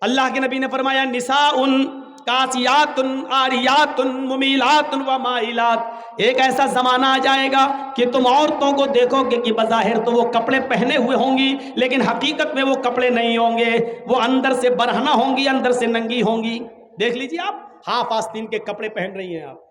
اللہ کے نبی نے فرمایا نساء کاسیات آریات ممیلات و مائلات، ایک ایسا زمانہ آ جائے گا کہ تم عورتوں کو دیکھو گے کہ بظاہر تو وہ کپڑے پہنے ہوئے ہوں گی، لیکن حقیقت میں وہ کپڑے نہیں ہوں گے، وہ اندر سے برہنہ ہوں گی، اندر سے ننگی ہوں گی۔ دیکھ لیجیے آپ ہاف آستین کے کپڑے پہن رہی ہیں، آپ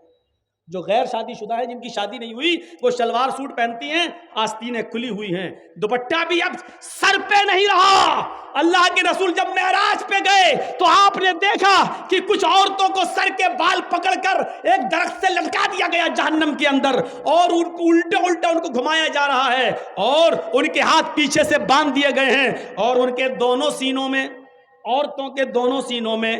جو غیر شادی شدہ ہے، جن کی شادی نہیں ہوئی، وہ شلوار سوٹ پہنتی ہیں، آستینیں کھلی ہوئی ہیں، دوپٹہ بھی اب سر پہ نہیں رہا۔ اللہ کے رسول جب معراج پہ گئے تو آپ نے دیکھا کہ کچھ عورتوں کو سر کے بال پکڑ کر ایک درخت سے لٹکا دیا گیا جہنم کے اندر، اور ان کو الٹا الٹا ان کو گھمایا جا رہا ہے، اور ان کے ہاتھ پیچھے سے باندھ دیے گئے ہیں، اور ان کے دونوں سینوں میں، عورتوں کے دونوں سینوں میں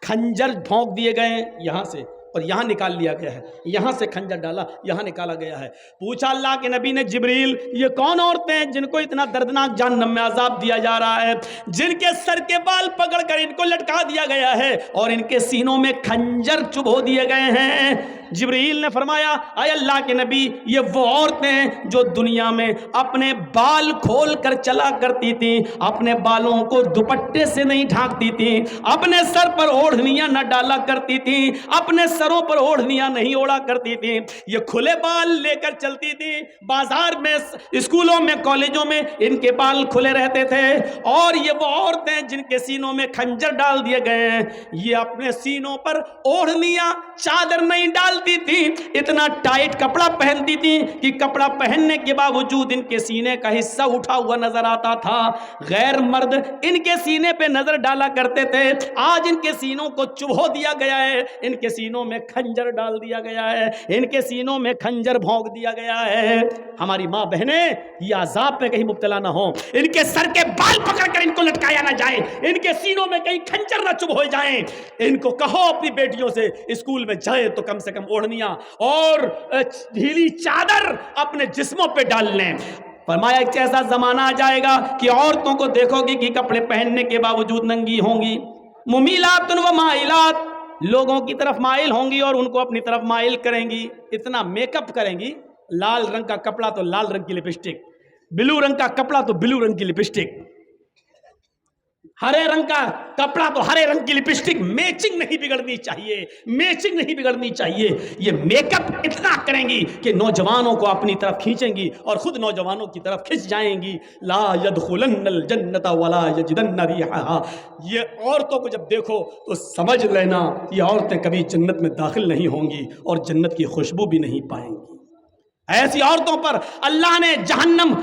کھنجر بھونک دیے گئے ہیں، یہاں سے اور یہاں نکال لیا گیا ہے، یہاں سے کھنجر ڈالا، یہاں نکالا گیا ہے۔ پوچھا اللہ کے نبی نے جبریل یہ کون عورتیں ہیں جن کو اتنا دردناک جہنم میں عذاب دیا جا رہا ہے، جن کے سر کے بال پکڑ کر ان کو لٹکا دیا گیا ہے اور ان کے سینوں میں کھنجر چبھو دیے گئے ہیں؟ جبریل نے فرمایا اے اللہ کے نبی یہ وہ عورتیں ہیں جو دنیا میں اپنے بال کھول کر چلا کرتی تھیں، اپنے بالوں کو دوپٹے سے نہیں ڈھانکتی تھیں، اپنے سر پر اوڑھنیاں نہ ڈالا کرتی تھیں، اپنے سروں پر اوڑھنیاں نہیں اوڑا کرتی تھیں، یہ کھلے بال لے کر چلتی تھیں، بازار میں، اسکولوں میں، کالجوں میں ان کے بال کھلے رہتے تھے۔ اور یہ وہ عورتیں جن کے سینوں میں کھنجر ڈال دیے گئے ہیں، یہ اپنے سینوں پر اوڑھنیاں، چادر نہیں ڈالتی تھی، اتنا ٹائٹ کپڑا پہنتی تھی کہ کپڑا پہننے کے باوجود ان کے سینے کا حصہ اٹھا ہوا نظر آتا تھا۔ غیر مرد ان کے سینے پہ نظر ڈالا کرتے تھے، آج ان کے سینوں کو چبھو دیا گیا ہے، ان کے سینوں میں کھنجر ڈال دیا گیا ہے، ان کے سینوں میں کھنجر بھونک دیا گیا ہے۔ ہماری ماں بہنیں یہ عذاب میں کہیں مبتلا نہ ہوں، ان کے سر کے بال پکڑ کر ان کو لٹکایا نہ جائے، ان کے سینوں میں کہیں کھنجر نہ چبھ ہو جائیں۔ ان کو کہو اپنی بیٹیوں سے اسکول میں جائیں تو کم سے کم اوڑھنیاں اور ڈھیلی چادر اپنے جسموں پہ ڈال لیں۔ فرمایا ایک ایسا زمانہ آ جائے گا کہ عورتوں کو دیکھو گی کہ کپڑے پہننے کے باوجود ننگی ہوں گی، ممیلات و مائلات، لوگوں کی طرف مائل ہوں گی اور ان کو اپنی طرف مائل کریں گی، اتنا میک اپ کریں گی، لال رنگ کا کپڑا تو لال رنگ کی لپسٹک، بلو رنگ کا کپڑا تو بلو رنگ کی لپسٹک، ہرے رنگ کا کپڑا تو ہرے رنگ کی لپسٹک، میچنگ نہیں بگڑنی چاہیے، میچنگ نہیں بگڑنی چاہیے۔ یہ میک اپ اتنا کریں گی کہ نوجوانوں کو اپنی طرف کھینچیں گی اور خود نوجوانوں کی طرف کھنچ جائیں گی۔ لا يدخلن الجنت ولا یجدن ریحھا، یہ عورتوں کو جب دیکھو تو سمجھ لینا یہ عورتیں کبھی جنت میں داخل نہیں ہوں گی اور جنت کی خوشبو بھی نہیں پائیں گی۔ ایسی عورتوں پر اللہ نے جہنم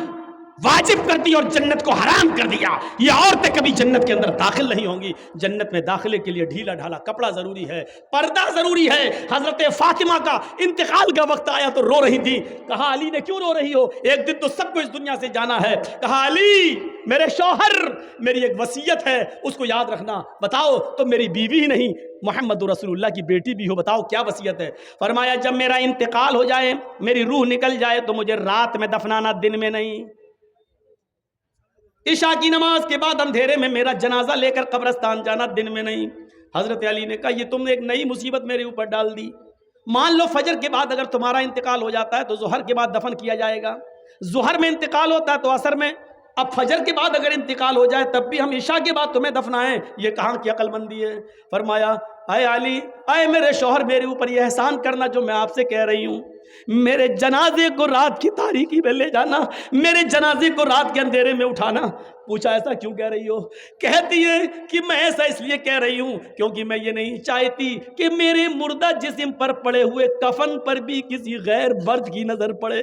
واجب کر دی اور جنت کو حرام کر دیا، یہ عورتیں کبھی جنت کے اندر داخل نہیں ہوں گی۔ جنت میں داخلے کے لیے ڈھیلا ڈھالا کپڑا ضروری ہے، پردہ ضروری ہے۔ حضرت فاطمہ کا انتقال کا وقت آیا تو رو رہی تھی، کہا علی نے کیوں رو رہی ہو، ایک دن تو سب کو اس دنیا سے جانا ہے۔ کہا علی میرے شوہر، میری ایک وصیت ہے اس کو یاد رکھنا۔ بتاؤ تم میری بیوی ہی نہیں محمد رسول اللہ کی بیٹی بھی ہو، بتاؤ کیا وصیت ہے؟ فرمایا جب میرا انتقال ہو جائے، میری روح نکل جائے تو مجھے رات میں دفنانا، دن میں نہیں۔ عشاء کی نماز کے بعد اندھیرے میں میرا جنازہ لے کر قبرستان جانا، دن میں نہیں۔ حضرت علی نے کہا یہ تم نے ایک نئی مصیبت میرے اوپر ڈال دی، مان لو فجر کے بعد اگر تمہارا انتقال ہو جاتا ہے تو ظہر کے بعد دفن کیا جائے گا، ظہر میں انتقال ہوتا ہے تو عصر میں، اب فجر کے بعد اگر انتقال ہو جائے تب بھی ہم عشاء کے بعد تمہیں دفنائیں، یہ کہاں کی عقل مندی ہے؟ فرمایا اے علی، اے میرے شوہر، میرے اوپر یہ احسان کرنا جو میں آپ سے کہہ رہی ہوں، میرے جنازے کو رات کی تاریکی میں لے جانا، میرے جنازے کو رات کے اندھیرے میں اٹھانا۔ پوچھا ایسا کیوں کہہ رہی ہو؟ کہتی ہے کہ میں ایسا اس لیے کہہ رہی ہوں کیونکہ میں یہ نہیں چاہتی کہ میرے مردہ جسم پر پڑے ہوئے کفن پر بھی کسی غیر مرد کی نظر پڑے،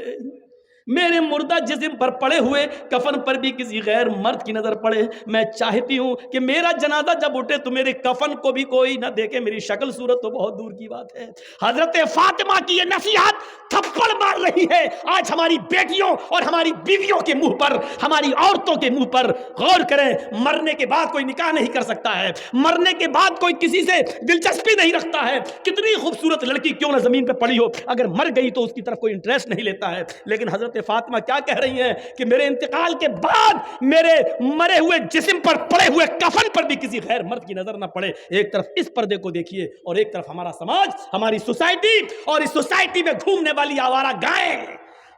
میرے مردہ جسم پر پڑے ہوئے کفن پر بھی کسی غیر مرد کی نظر پڑے۔ میں چاہتی ہوں کہ میرا جنازہ جب اٹھے تو میرے کفن کو بھی کوئی نہ دیکھے، میری شکل صورت تو بہت دور کی بات ہے۔ حضرت فاطمہ کی یہ نصیحت تھپڑ مار رہی ہے آج ہماری بیٹیوں اور ہماری بیویوں کے منہ پر، ہماری عورتوں کے منہ پر۔ غور کریں، مرنے کے بعد کوئی نکاح نہیں کر سکتا ہے، مرنے کے بعد کوئی کسی سے دلچسپی نہیں رکھتا ہے، کتنی خوبصورت لڑکی کیوں نہ زمین پہ پڑی ہو، اگر مر گئی تو اس کی طرف کوئی انٹرسٹ نہیں لیتا ہے۔ لیکن حضرت فاطمہ کیا کہہ رہی ہیں کہ میرے انتقال کے بعد میرے مرے ہوئے جسم پر پڑے ہوئے کفن پر بھی کسی غیر مرد کی نظر نہ پڑے۔ ایک طرف اس پردے کو دیکھیے اور ایک طرف ہمارا سماج، ہماری سوسائٹی، اور اس سوسائٹی میں گھومنے والی آوارہ گائیں،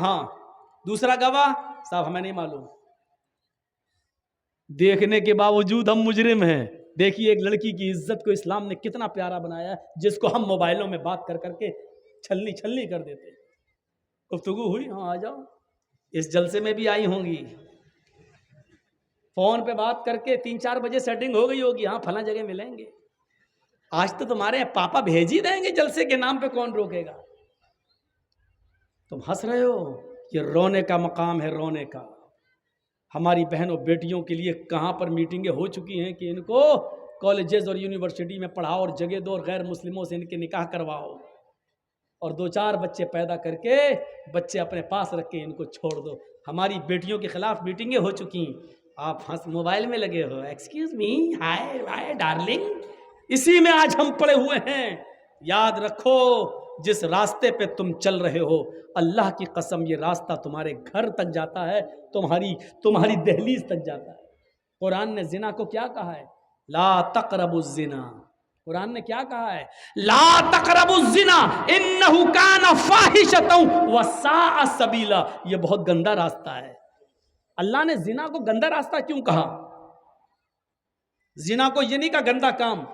ہاں. دوسرا گواہ؟ صاحب ہمیں نہیں معلوم. دیکھنے کے باوجود ہم مجرم ہیں. دیکھیے ایک لڑکی کی عزت کو اسلام نے کتنا پیارا بنایا ہے، جس کو ہم موبائلوں میں بات کر کے چھلنی کر دیتے. گفتگو ہوئی؟ ہاں آ جاؤ. اس جلسے میں بھی آئی ہوں گی. فون پہ بات کر کے 3-4 بجے سیٹنگ ہو گئی ہوگی، ہاں فلاں جگہ ملیں گے. آج تو تمہارے پاپا بھیج ہی دیں گے جلسے کے نام پہ، کون روکے گا؟ تم ہنس رہے ہو. یہ رونے کا مقام ہے، رونے کا. ہماری بہنوں بیٹیوں کے لیے کہاں پر میٹنگیں ہو چکی ہیں کہ ان کو کالجز اور یونیورسٹی میں پڑھاؤ اور جگہ دو اور غیر مسلموں سے ان کے نکاح کرواؤ اور 2-4 بچے پیدا کر کے بچے اپنے پاس رکھ کے ان کو چھوڑ دو. ہماری بیٹیوں کے خلاف میٹنگیں ہو چکی ہیں. آپ موبائل میں لگے ہو. ایکسکیوز می، ہائے ڈارلنگ. اسی میں آج ہم پڑے ہوئے ہیں. یاد رکھو جس راستے پہ تم چل رہے ہو، اللہ کی قسم یہ راستہ تمہارے گھر تک جاتا ہے، تمہاری دہلیز تک جاتا ہے. قرآن نے زنا کو کیا کہا ہے؟ لا تقربوا الزنا. قرآن نے کیا کہا ہے؟ لا تقربوا الزنا انہ کان فاحشۃ وساء سبیلا. یہ بہت گندا راستہ ہے. اللہ نے زنا کو گندا راستہ کیوں کہا؟ زنا کو یہ نہیں کہا گندا کام.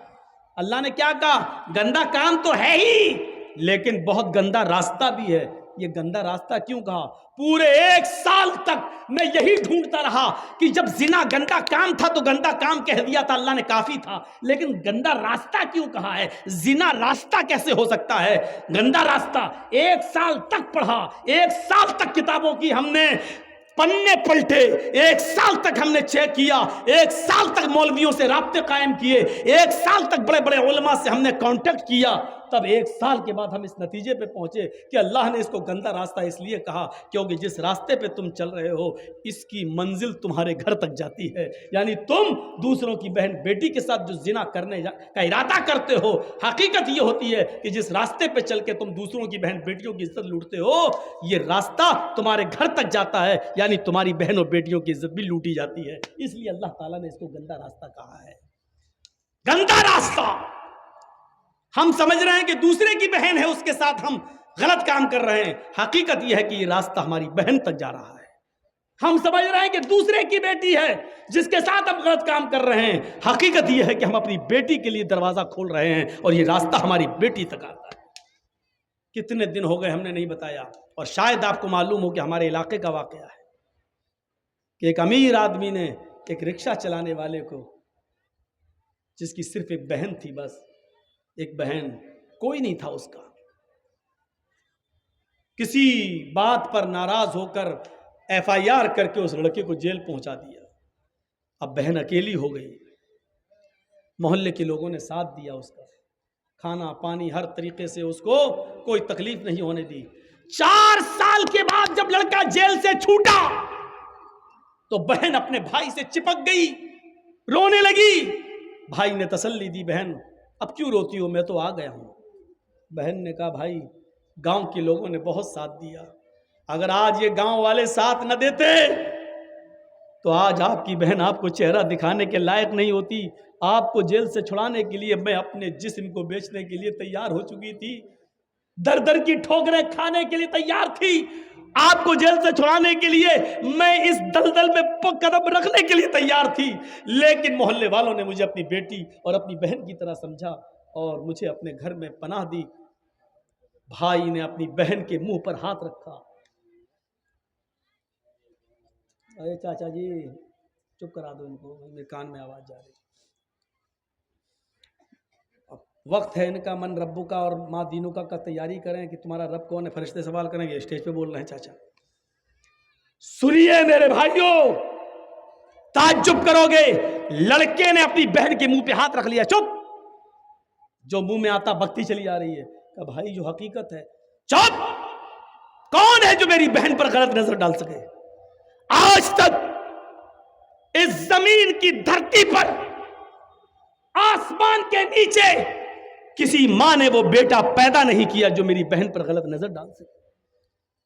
اللہ نے کیا کہا؟ گندا کام تو ہے ہی لیکن بہت گندا راستہ بھی ہے. یہ گندا راستہ کیوں کہا؟ پورے 1 سال تک میں یہی ڈھونڈتا رہا کہ جب زنا گندا کام تھا تو گندا کام کہہ دیا تھا، اللہ نے کافی تھا، لیکن گندا راستہ کیوں کہا ہے؟ زنا راستہ کیسے ہو سکتا ہے گندا راستہ؟ 1 سال تک پڑھا، 1 سال تک کتابوں کی ہم نے پنے پلٹے، 1 سال تک ہم نے چیک کیا، 1 سال تک مولویوں سے رابطے قائم کیے، 1 سال تک بڑے بڑے علماء سے ہم نے کانٹیکٹ کیا. تب 1 سال کے بعد ہم اس نتیجے پہ پہنچے کہ اللہ نے اس کو گندا راستہ اس لیے کہا کیونکہ جس راستے پہ تم چل رہے ہو اس کی منزل تمہارے گھر تک جاتی ہے. یعنی تم دوسروں کی بہن بیٹی کے ساتھ جو زنا کرنے کا ارادہ کرتے ہو، حقیقت یہ ہوتی ہے کہ جس راستے پہ چل کے تم دوسروں کی بہن بیٹیوں کی عزت لوٹتے ہو، یہ راستہ تمہارے گھر تک جاتا ہے. یعنی تمہاری بہنوں بیٹیوں کی عزت بھی لوٹی جاتی ہے. اس لیے اللہ تعالیٰ نے اس کو گندا راستہ کہا ہے. گندا راستہ. ہم سمجھ رہے ہیں کہ دوسرے کی بہن ہے اس کے ساتھ ہم غلط کام کر رہے ہیں. حقیقت یہ ہے کہ یہ راستہ ہماری بہن تک جا رہا ہے. ہم سمجھ رہے ہیں کہ دوسرے کی بیٹی ہے جس کے ساتھ ہم غلط کام کر رہے ہیں. حقیقت یہ ہے کہ ہم اپنی بیٹی کے لیے دروازہ کھول رہے ہیں اور یہ راستہ ہماری بیٹی تک آتا ہے. کتنے دن ہو گئے ہم نے نہیں بتایا اور شاید آپ کو معلوم ہو کہ ہمارے علاقے کا واقعہ ہے کہ ایک امیر آدمی نے ایک رکشہ چلانے والے کو، جس کی صرف ایک بہن تھی، بس ایک بہن، کوئی نہیں تھا اس کا، کسی بات پر ناراض ہو کر FIR کر کے اس لڑکے کو جیل پہنچا دیا. اب بہن اکیلی ہو گئی. محلے کے لوگوں نے ساتھ دیا، اس کا کھانا پانی ہر طریقے سے اس کو کوئی تکلیف نہیں ہونے دی. 4 سال کے بعد جب لڑکا جیل سے چھوٹا تو بہن اپنے بھائی سے چپک گئی، رونے لگی. بھائی نے تسلی دی، بہن اب کیوں روتی ہو، میں تو آ گیا ہوں. بہن نے کہا بھائی گاؤں کے لوگوں نے بہت ساتھ دیا، اگر آج یہ گاؤں والے ساتھ نہ دیتے تو آج آپ کی بہن آپ کو چہرہ دکھانے کے لائق نہیں ہوتی. آپ کو جیل سے چھڑانے کے لیے میں اپنے جسم کو بیچنے کے لیے تیار ہو چکی تھی، در در کی ٹھوکریں کھانے کے لیے تیار تھی. آپ کو جیل سے چھڑانے کے لیے میں اس دلدل میں قدم رکھنے کے لیے تیار تھی، لیکن محلے والوں نے مجھے اپنی بیٹی اور اپنی بہن کی طرح سمجھا اور مجھے اپنے گھر میں پناہ دی. بھائی نے اپنی بہن کے منہ پر ہاتھ رکھا. اے چاچا جی چپ کرا دو ان کو، میرے کان میں آواز جا رہی. وقت ہے ان کا من ربو کا اور ماں دینوں کا تیاری کریں کہ تمہارا رب کون ہے. فرشتے سوال کریں گے، اسٹیج پہ بول رہے ہیں چاچا. سنیے میرے بھائیوں، تعجب کرو گے، لڑکے نے اپنی بہن کے منہ پہ ہاتھ رکھ لیا. چپ، جو منہ میں آتا بکتی چلی آ رہی ہے. کہ بھائی جو حقیقت ہے. چپ، کون ہے جو میری بہن پر غلط نظر ڈال سکے؟ آج تک اس زمین کی دھرتی پر، آسمان کے نیچے کسی ماں نے وہ بیٹا پیدا نہیں کیا جو میری بہن پر غلط نظر ڈال سکے.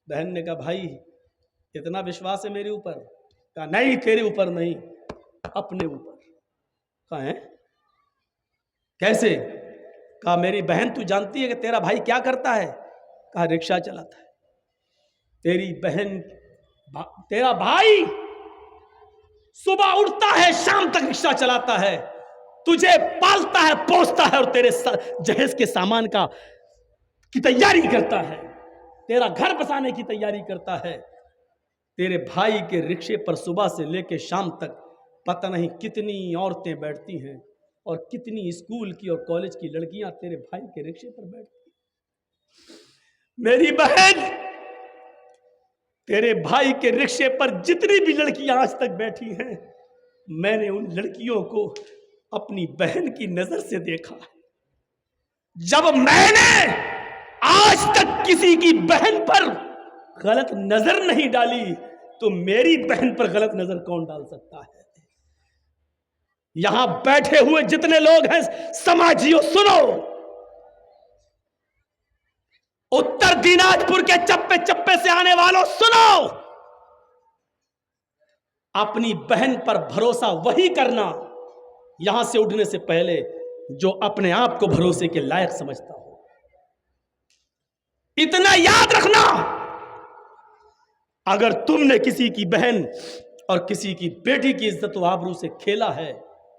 بہن نے کہا بھائی اتنا وشواس ہے میرے اوپر؟ کہا نہیں تیرے اوپر نہیں، اپنے اوپر. کہا ہے کیسے؟ کہا میری بہن تو جانتی ہے کہ تیرا بھائی کیا کرتا ہے؟ کہا رکشہ چلاتا ہے. تیری بہن تیرا بھائی صبح اٹھتا ہے شام تک رکشہ چلاتا ہے، تجھے پالتا ہے پوستا ہے اور تیرے جہیز کے سامان کی تیاری کرتا ہے، تیرا گھر بسانے کی تیاری کرتا ہے۔ تیرے بھائی کے رکشے پر صبح سے لے کے شام تک پتہ نہیں کتنی عورتیں بیٹھتی ہیں اور کتنی اسکول کی اور کالج کی لڑکیاں تیرے بھائی کے رکشے پر بیٹھتی ہیں۔ میری بہن، تیرے بھائی کے رکشے پر جتنی بھی لڑکیاں آج تک بیٹھی ہیں، میں نے ان لڑکیوں کو اپنی بہن کی نظر سے دیکھا۔ جب میں نے آج تک کسی کی بہن پر غلط نظر نہیں ڈالی تو میری بہن پر غلط نظر کون ڈال سکتا ہے؟ یہاں بیٹھے ہوئے جتنے لوگ ہیں سماجیوں، سنو، اتر دیناج پور کے چپے چپے سے آنے والوں سنو، اپنی بہن پر بھروسہ وہی کرنا یہاں سے اٹھنے سے پہلے جو اپنے آپ کو بھروسے کے لائق سمجھتا ہو۔ اتنا یاد رکھنا، اگر تم نے کسی کی بہن اور کسی کی بیٹی کی عزت و آبرو سے کھیلا ہے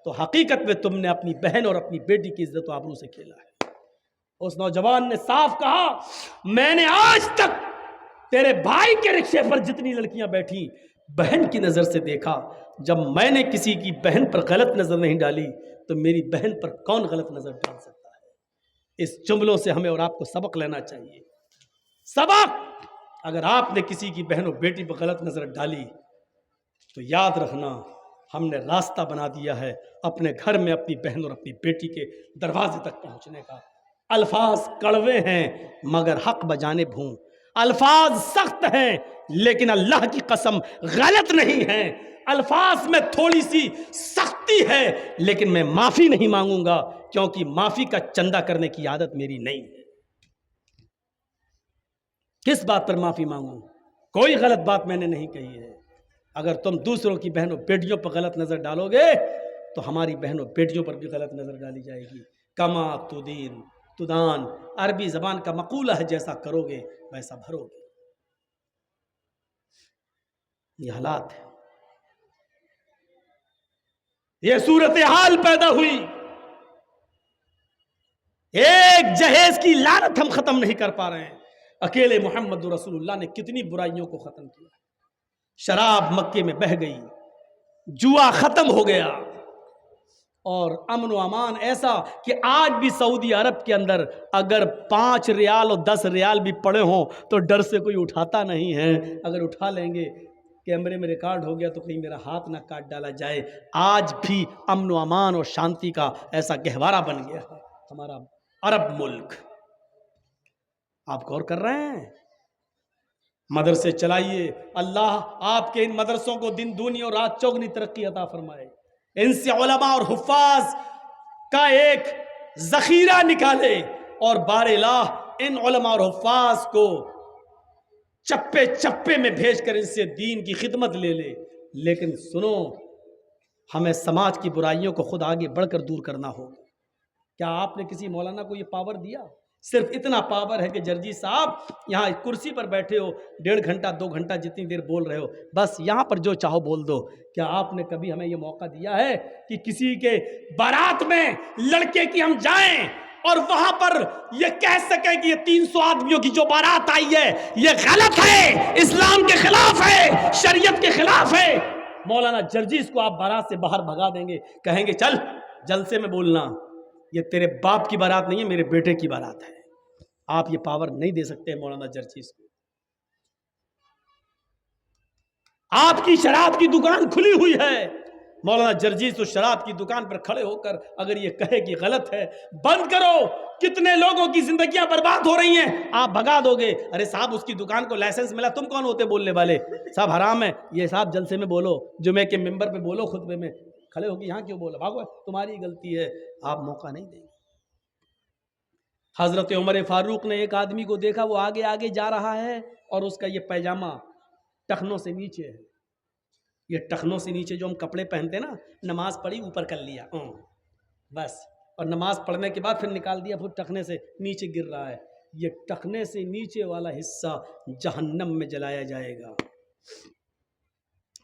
تو حقیقت میں تم نے اپنی بہن اور اپنی بیٹی کی عزت و آبرو سے کھیلا ہے۔ اس نوجوان نے صاف کہا، میں نے آج تک تیرے بھائی کے رکشے پر جتنی لڑکیاں بیٹھی بہن کی نظر سے دیکھا، جب میں نے کسی کی بہن پر غلط نظر نہیں ڈالی تو میری بہن پر کون غلط نظر ڈال سکتا ہے؟ اس جملوں سے ہمیں اور آپ کو سبق لینا چاہیے۔ سبق، اگر آپ نے کسی کی بہن اور بیٹی پر غلط نظر ڈالی تو یاد رکھنا ہم نے راستہ بنا دیا ہے اپنے گھر میں اپنی بہن اور اپنی بیٹی کے دروازے تک پہنچنے کا۔ الفاظ کڑوے ہیں مگر حق بجانب ہوں، الفاظ سخت ہیں لیکن اللہ کی قسم غلط نہیں ہیں، الفاظ میں تھوڑی سی سختی ہے لیکن میں معافی نہیں مانگوں گا، کیونکہ معافی کا چندہ کرنے کی عادت میری نہیں ہے۔ کس بات پر معافی مانگوں؟ کوئی غلط بات میں نے نہیں کہی ہے۔ اگر تم دوسروں کی بہنوں بیٹیوں پر غلط نظر ڈالو گے تو ہماری بہنوں بیٹیوں پر بھی غلط نظر ڈالی جائے گی۔ کما تدین تدان، عربی زبان کا مقولہ ہے، جیسا کرو گے ویسا بھرو گے۔ یہ حالات ہے، یہ صورتحال پیدا ہوئی۔ ایک جہیز کی لعنت ہم ختم نہیں کر پا رہے ہیں، اکیلے محمد رسول اللہ نے کتنی برائیوں کو ختم کیا۔ شراب مکے میں بہہ گئی، جوا ختم ہو گیا، اور امن و امان ایسا کہ آج بھی سعودی عرب کے اندر اگر 5 ریال اور 10 ریال بھی پڑے ہوں تو ڈر سے کوئی اٹھاتا نہیں ہے۔ اگر اٹھا لیں گے کیمرے میں ریکارڈ ہو گیا تو کہیں میرا ہاتھ نہ کاٹ ڈالا جائے۔ آج بھی امن و امان اور شانتی کا ایسا گہوارہ بن گیا ہے ہمارا عرب ملک۔ آپ غور کر رہے ہیں؟ مدرسے چلائیے، اللہ آپ کے ان مدرسوں کو دن دونی اور رات چوگنی ترقی عطا فرمائے، ان سے علماء اور حفاظ کا ایک ذخیرہ نکالے، اور بار الہ ان علماء اور حفاظ کو چپے چپے میں بھیج کر ان سے دین کی خدمت لے لے۔ لیکن سنو، ہمیں سماج کی برائیوں کو خود آگے بڑھ کر دور کرنا ہوگا۔ کیا آپ نے کسی مولانا کو یہ پاور دیا؟ صرف اتنا پاور ہے کہ جرجی صاحب یہاں کرسی پر بیٹھے ہو، 1.5 گھنٹہ 2 گھنٹہ جتنی دیر بول رہے ہو، بس یہاں پر جو چاہو بول دو۔ کیا آپ نے کبھی ہمیں یہ موقع دیا ہے کہ کسی کے بارات میں لڑکے کی ہم جائیں اور وہاں پر یہ کہہ سکیں کہ یہ 300 آدمیوں کی جو بارات آئی ہے یہ غلط ہے، اسلام کے خلاف ہے، شریعت کے خلاف ہے؟ مولانا جرجیز کو آپ بارات سے باہر بھگا دیں گے، کہیں گے چل جلسے میں بولنا، یہ تیرے باپ کی بارات نہیں ہے، میرے بیٹے کی بارات ہے۔ آپ یہ پاور نہیں دے سکتے مولانا جرجیز کو۔ آپ کی شراب کی دکان کھلی ہوئی ہے، مولانا جرجیز تو شراب کی دکان پر کھڑے ہو کر اگر یہ کہے کہ غلط ہے، بند کرو، کتنے لوگوں کی زندگیاں برباد ہو رہی ہیں، آپ بھگا دو گے۔ ارے صاحب اس کی دکان کو لائسنس ملا، تم کون ہوتے بولنے والے؟ صاحب حرام ہے یہ، صاحب جلسے میں بولو، جمعے کے ممبر پہ بولو، خطبے میں کھڑے ہو کے یہاں کیوں بولو؟ بھاگو، تمہاری غلطی ہے، آپ موقع نہیں دیں گے۔ حضرت عمر فاروق نے ایک آدمی کو دیکھا، وہ آگے آگے جا رہا ہے اور اس کا یہ پیجامہ ٹخنوں سے نیچے ہے، یہ ٹخنوں سے نیچے جو ہم کپڑے پہنتے نا، نماز پڑھی اوپر کر لیا بس، اور نماز پڑھنے کے بعد پھر نکال دیا، پھر ٹخنے سے نیچے گر رہا ہے۔ یہ ٹخنے سے نیچے والا حصہ جہنم میں جلایا جائے گا.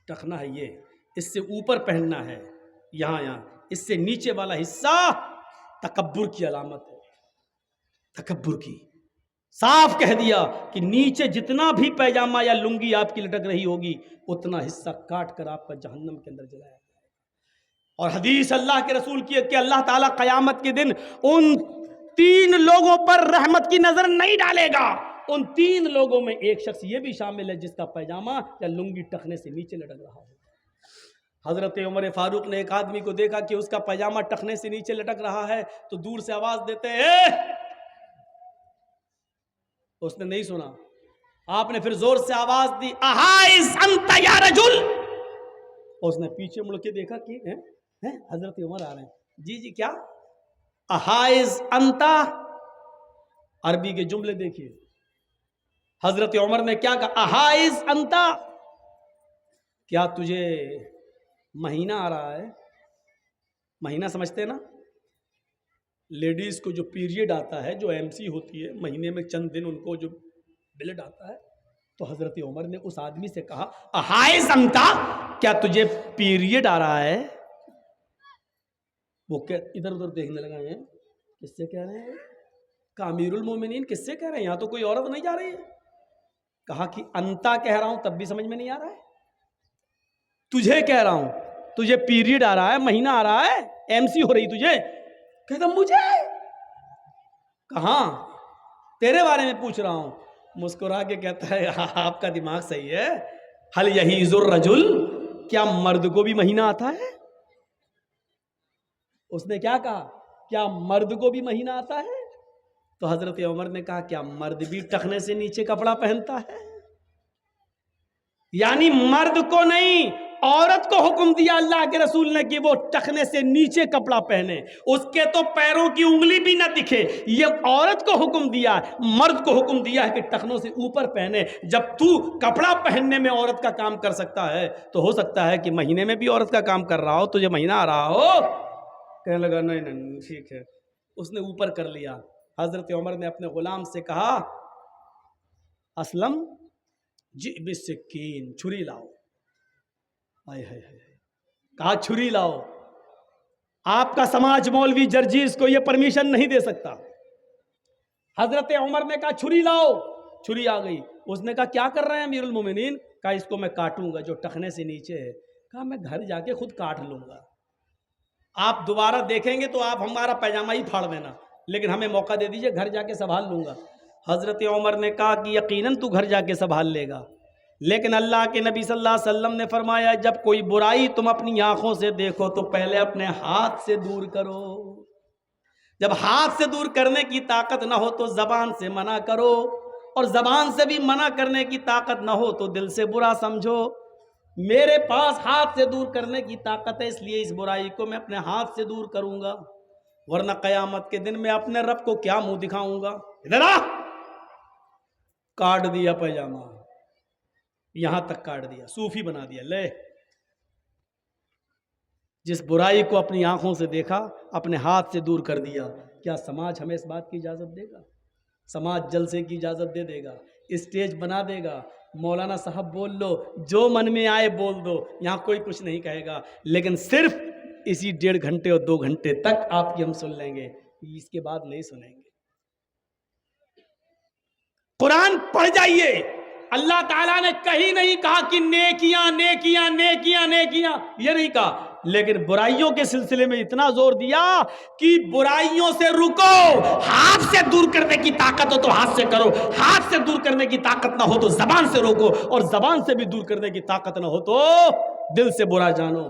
ٹخنا ہے یہ, اس سے اوپر پہننا ہے یہاں, اس سے نیچے والا حصہ تکبر کی علامت ہے, تکبر کی. صاف کہہ دیا کہ نیچے جتنا بھی پیجامہ یا لنگی آپ کی لٹک رہی ہوگی اتنا حصہ کاٹ کر آپ کا جہنم کے اندر جلایا جائے گا. اور حدیث اللہ کے رسول کی ہے کہ اللہ تعالیٰ قیامت کے دن ان 3 لوگوں پر رحمت کی نظر نہیں ڈالے گا. ان 3 لوگوں میں ایک شخص یہ بھی شامل ہے جس کا پیجامہ یا لنگی ٹخنے سے نیچے لٹک رہا ہو. حضرت عمر فاروق نے ایک آدمی کو دیکھا کہ اس کا پیجامہ ٹخنے سے نیچے لٹک رہا ہے تو دور سے آواز دیتے ہیں, اس نے نہیں سنا. آپ نے پھر زور سے آواز دی, احائز انت یا رجل. اس نے پیچھے مڑ کے دیکھا کہ حضرت عمر آ رہے ہیں. جی کیا, احائز انت. عربی کے جملے دیکھیے, حضرت عمر نے کیا کہا, احائز انت, کیا تجھے مہینہ آ رہا ہے؟ مہینہ سمجھتے ہیں نا, لیڈیز کو جو پیریڈ آتا ہے, جو MC ہوتی ہے, مہینے میں چند دن ان کو جو بلڈ آتا ہے. تو حضرت عمر نے اس آدمی سے کہا, احائز انت, کیا تجھے پیریڈ آ رہا ہے؟ وہ ادھر ادھر دیکھنے لگا ہے, کس سے کہہ رہے ہیں؟ کہ امیر المومنین کس سے کہہ رہے ہیں, یہاں تو کوئی عورت نہیں جا رہی ہے. کہا کہ انتا کہہ رہا ہوں تب بھی سمجھ میں نہیں آ رہا ہے, تجھے کہہ رہا ہوں, تجھے پیریڈ آ رہا ہے, مہینہ آ رہا ہے, MC ہو رہی تجھے. کہتا مجھے, کہاں, تیرے بارے میں پوچھ رہا ہوں. مسکرا کے کہتا ہے, آپ کا دماغ صحیح ہے, حل یحیض الرجل, کیا مرد کو بھی مہینہ آتا ہے؟ اس نے کیا کہا, کیا مرد کو بھی مہینہ آتا ہے؟ تو حضرت عمر نے کہا, کیا مرد بھی ٹخنے سے نیچے کپڑا پہنتا ہے؟ یعنی مرد کو نہیں, عورت کو حکم دیا اللہ کے رسول نے کہ وہ ٹخنے سے نیچے کپڑا پہنے, اس کے تو پیروں کی انگلی بھی نہ دکھے. یہ عورت کو حکم دیا, مرد کو حکم دیا ہے کہ ٹخنوں سے اوپر پہنے. جب تو کپڑا پہننے میں عورت کا کام کر سکتا ہے تو ہو سکتا ہے کہ مہینے میں بھی عورت کا کام کر رہا ہو, تجھے مہینہ آ رہا ہو. کہنے لگا نہیں ٹھیک ہے. اس نے اوپر کر لیا. حضرت عمر نے اپنے غلام سے کہا, اسلم جی بالسکین, چھری لاؤ. کہا چھری لاؤ. آپ کا سماج مولوی جرجیز کو یہ پرمیشن نہیں دے سکتا. حضرت عمر نے کہا چھری لاؤ, چھری آ گئی. اس نے کہا کیا کر رہے ہیں امیر المومنین؟ کہا اس کو میں کاٹوں گا جو ٹخنے سے نیچے ہے. کہا میں گھر جا کے خود کاٹ لوں گا, آپ دوبارہ دیکھیں گے تو آپ ہمارا پیجامہ ہی پھاڑ دینا, لیکن ہمیں موقع دے دیجئے, گھر جا کے سنبھال لوں گا. حضرت عمر نے کہا کہ یقیناً تو گھر جا کے سنبھال لے گا, لیکن اللہ کے نبی صلی اللہ علیہ وسلم نے فرمایا جب کوئی برائی تم اپنی آنکھوں سے دیکھو تو پہلے اپنے ہاتھ سے دور کرو. جب ہاتھ سے دور کرنے کی طاقت نہ ہو تو زبان سے منع کرو, اور زبان سے بھی منع کرنے کی طاقت نہ ہو تو دل سے برا سمجھو. میرے پاس ہاتھ سے دور کرنے کی طاقت ہے, اس لیے اس برائی کو میں اپنے ہاتھ سے دور کروں گا, ورنہ قیامت کے دن میں اپنے رب کو کیا منہ دکھاؤں گا. ادھر آ, کاٹ دیا پیجامہ, یہاں تک کاٹ دیا, صوفی بنا دیا. لے, جس برائی کو اپنی آنکھوں سے دیکھا اپنے ہاتھ سے دور کر دیا. کیا سماج ہمیں اس بات کی اجازت دے گا؟ سماج جلسے کی اجازت دے دے گا, اسٹیج بنا دے گا, مولانا صاحب بول لو, جو من میں آئے بول دو, یہاں کوئی کچھ نہیں کہے گا. لیکن صرف اسی 1.5 گھنٹے اور 2 گھنٹے تک آپ کی ہم سن لیں گے, اس کے بعد نہیں سنیں گے. قرآن پڑھ جائیے, اللہ تعالیٰ نے کہیں نہیں کہا کہ نیکیاں نیکیاں نیکیاں نیکیاں, یہ نہیں کہا, لیکن برائیوں کے سلسلے میں اتنا زور دیا کہ برائیوں سے رکو. ہاتھ سے دور کرنے کی طاقت ہو تو ہاتھ سے کرو, ہاتھ سے دور کرنے کی طاقت نہ ہو تو زبان سے روکو, اور زبان سے بھی دور کرنے کی طاقت نہ ہو تو دل سے برا جانو.